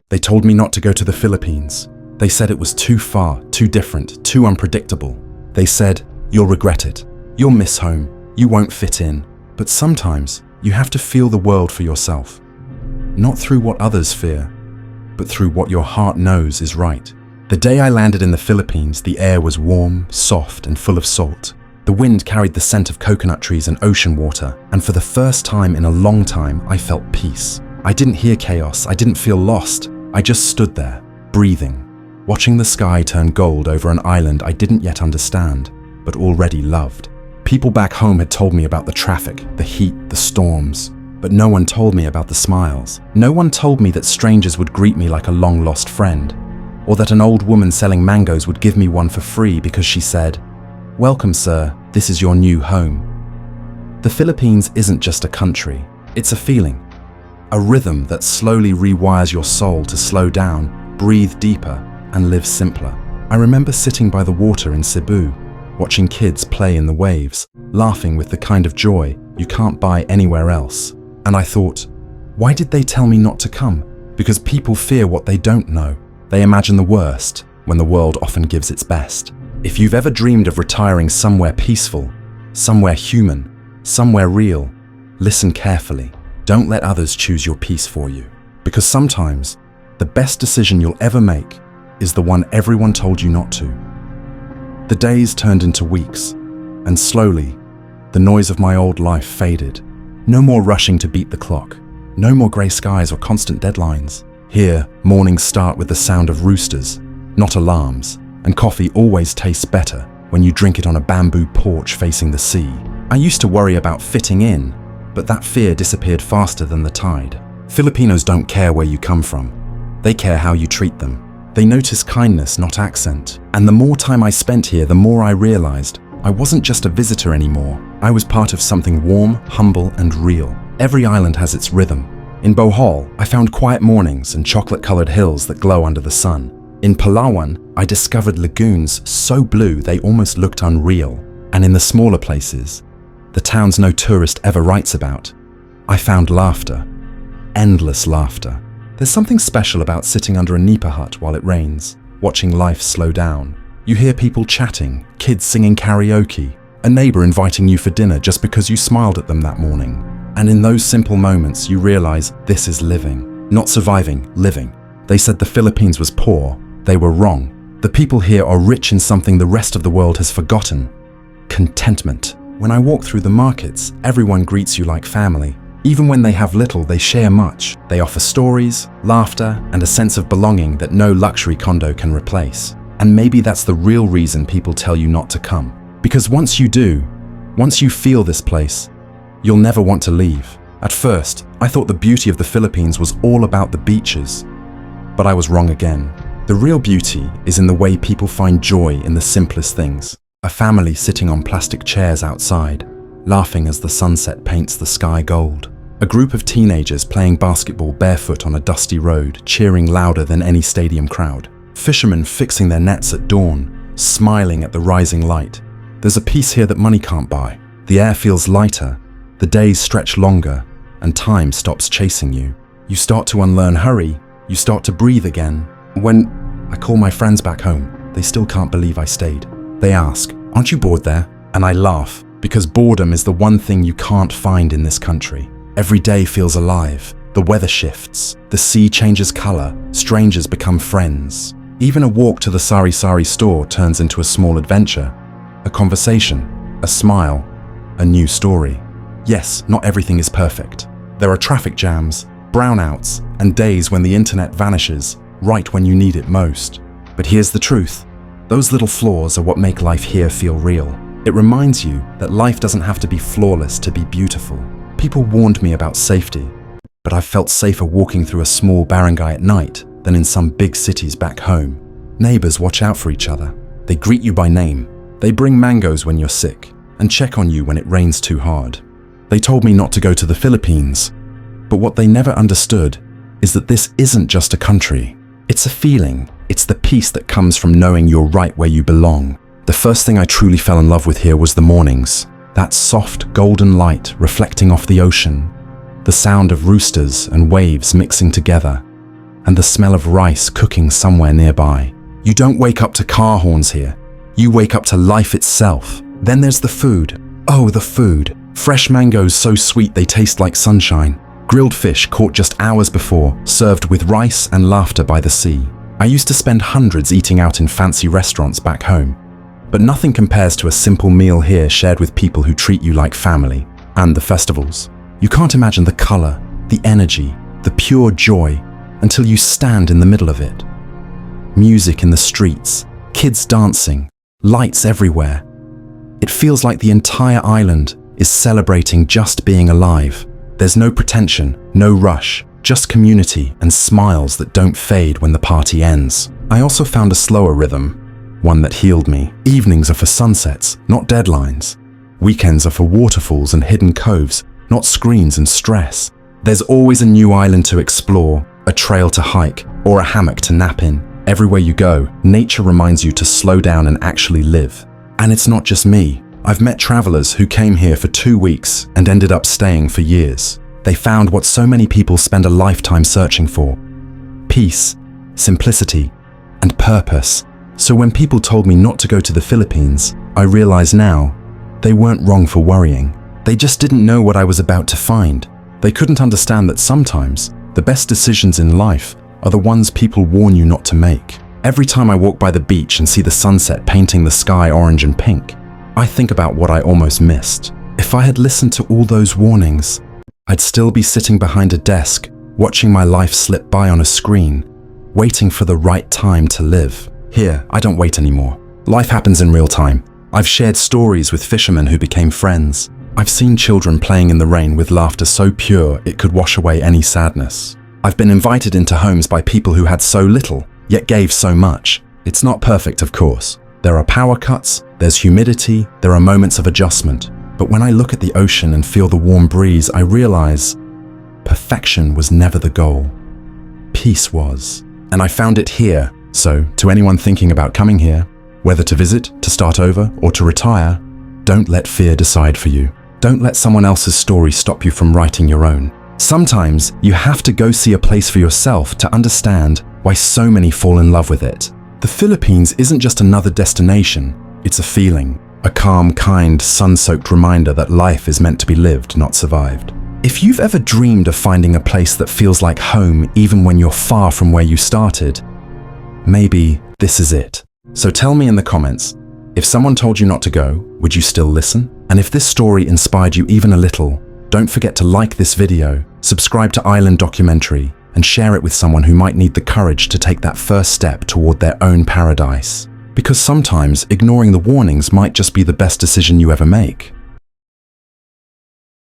They told me not to go to the Philippines. They said it was too far, too different, too unpredictable. They said, "You'll regret it. You'll miss home. You won't fit in." But sometimes you have to feel the world for yourself. Not through what others fear, but through what your heart knows is right. The day I landed in the Philippines, the air was warm, soft, and full of salt. The wind carried the scent of coconut trees and ocean water, and for the first time in a long time, I felt peace. I didn't hear chaos, I didn't feel lost. I just stood there, breathing, watching the sky turn gold over an island I didn't yet understand, but already loved. People back home had told me about the traffic, the heat, the storms, but no one told me about the smiles. No one told me that strangers would greet me like a long-lost friend, or that an old woman selling mangoes would give me one for free because she said, "Welcome, sir, this is your new home." The Philippines isn't just a country, it's a feeling, a rhythm that slowly rewires your soul to slow down, breathe deeper, and live simpler. I remember sitting by the water in Cebu, watching kids play in the waves, laughing with the kind of joy you can't buy anywhere else. And I thought, why did they tell me not to come? Because people fear what they don't know. They imagine the worst when the world often gives its best. If you've ever dreamed of retiring somewhere peaceful, somewhere human, somewhere real, listen carefully. Don't let others choose your peace for you. Because sometimes, the best decision you'll ever make is the one everyone told you not to. The days turned into weeks, and slowly, the noise of my old life faded. No more rushing to beat the clock. No more grey skies or constant deadlines. Here, mornings start with the sound of roosters, not alarms, and coffee always tastes better when you drink it on a bamboo porch facing the sea. I used to worry about fitting in, but that fear disappeared faster than the tide. Filipinos don't care where you come from. They care how you treat them. They notice kindness, not accent. And the more time I spent here, the more I realized I wasn't just a visitor anymore. I was part of something warm, humble, and real. Every island has its rhythm. In Bohol, I found quiet mornings and chocolate-colored hills that glow under the sun. In Palawan, I discovered lagoons so blue they almost looked unreal. And in the smaller places, the towns no tourist ever writes about, I found laughter. Endless laughter. There's something special about sitting under a nipa hut while it rains, watching life slow down. You hear people chatting, kids singing karaoke, a neighbor inviting you for dinner just because you smiled at them that morning. And in those simple moments, you realize this is living, not surviving, living. They said the Philippines was poor. They were wrong. The people here are rich in something the rest of the world has forgotten. Contentment. When I walk through the markets, everyone greets you like family. Even when they have little, they share much. They offer stories, laughter, and a sense of belonging that no luxury condo can replace. And maybe that's the real reason people tell you not to come. Because once you do, once you feel this place, you'll never want to leave. At first, I thought the beauty of the Philippines was all about the beaches. But I was wrong again. The real beauty is in the way people find joy in the simplest things. A family sitting on plastic chairs outside, laughing as the sunset paints the sky gold. A group of teenagers playing basketball barefoot on a dusty road, cheering louder than any stadium crowd. Fishermen fixing their nets at dawn, smiling at the rising light. There's a peace here that money can't buy. The air feels lighter, the days stretch longer, and time stops chasing you. You start to unlearn hurry, you start to breathe again. When I call my friends back home, they still can't believe I stayed. They ask, "Aren't you bored there?" And I laugh, because boredom is the one thing you can't find in this country. Every day feels alive. The weather shifts, the sea changes color, strangers become friends. Even a walk to the sari-sari store turns into a small adventure. A conversation, a smile, a new story. Yes, not everything is perfect. There are traffic jams, brownouts, and days when the internet vanishes, right when you need it most. But here's the truth. Those little flaws are what make life here feel real. It reminds you that life doesn't have to be flawless to be beautiful. People warned me about safety, but I've felt safer walking through a small barangay at night than in some big cities back home. Neighbors watch out for each other. They greet you by name. They bring mangoes when you're sick and check on you when it rains too hard. They told me not to go to the Philippines, but what they never understood is that this isn't just a country. It's a feeling. It's the peace that comes from knowing you're right where you belong. The first thing I truly fell in love with here was the mornings. That soft, golden light reflecting off the ocean. The sound of roosters and waves mixing together. and the smell of rice cooking somewhere nearby. You don't wake up to car horns here. You wake up to life itself. Then there's the food. Oh, the food. Fresh mangoes so sweet they taste like sunshine. Grilled fish caught just hours before, served with rice and laughter by the sea. I used to spend hundreds eating out in fancy restaurants back home. But nothing compares to a simple meal here shared with people who treat you like family. And the festivals. You can't imagine the color, the energy, the pure joy until you stand in the middle of it. Music in the streets, kids dancing, lights everywhere. It feels like the entire island is celebrating just being alive. There's no pretension, no rush, just community and smiles that don't fade when the party ends. I also found a slower rhythm, one that healed me. Evenings are for sunsets, not deadlines. Weekends are for waterfalls and hidden coves, not screens and stress. There's always a new island to explore, a trail to hike, or a hammock to nap in. Everywhere you go, nature reminds you to slow down and actually live. And it's not just me. I've met travelers who came here for 2 weeks and ended up staying for years. They found what so many people spend a lifetime searching for: peace, simplicity, and purpose. So when people told me not to go to the Philippines, I realize now they weren't wrong for worrying. They just didn't know what I was about to find. They couldn't understand that sometimes the best decisions in life are the ones people warn you not to make. Every time I walk by the beach and see the sunset painting the sky orange and pink, I think about what I almost missed. If I had listened to all those warnings, I'd still be sitting behind a desk, watching my life slip by on a screen, waiting for the right time to live. Here, I don't wait anymore. Life happens in real time. I've shared stories with fishermen who became friends. I've seen children playing in the rain with laughter so pure it could wash away any sadness. I've been invited into homes by people who had so little, yet gave so much. It's not perfect, of course. There are power cuts, there's humidity, there are moments of adjustment. But when I look at the ocean and feel the warm breeze, I realize perfection was never the goal. Peace was. And I found it here. So, to anyone thinking about coming here, whether to visit, to start over, or to retire, don't let fear decide for you. Don't let someone else's story stop you from writing your own. Sometimes you have to go see a place for yourself to understand why so many fall in love with it. The Philippines isn't just another destination, it's a feeling. A calm, kind, sun-soaked reminder that life is meant to be lived, not survived. If you've ever dreamed of finding a place that feels like home even when you're far from where you started, maybe this is it. So tell me in the comments, if someone told you not to go, would you still listen? And if this story inspired you even a little, don't forget to like this video, subscribe to Island Documentary, and share it with someone who might need the courage to take that first step toward their own paradise. Because sometimes ignoring the warnings might just be the best decision you ever make.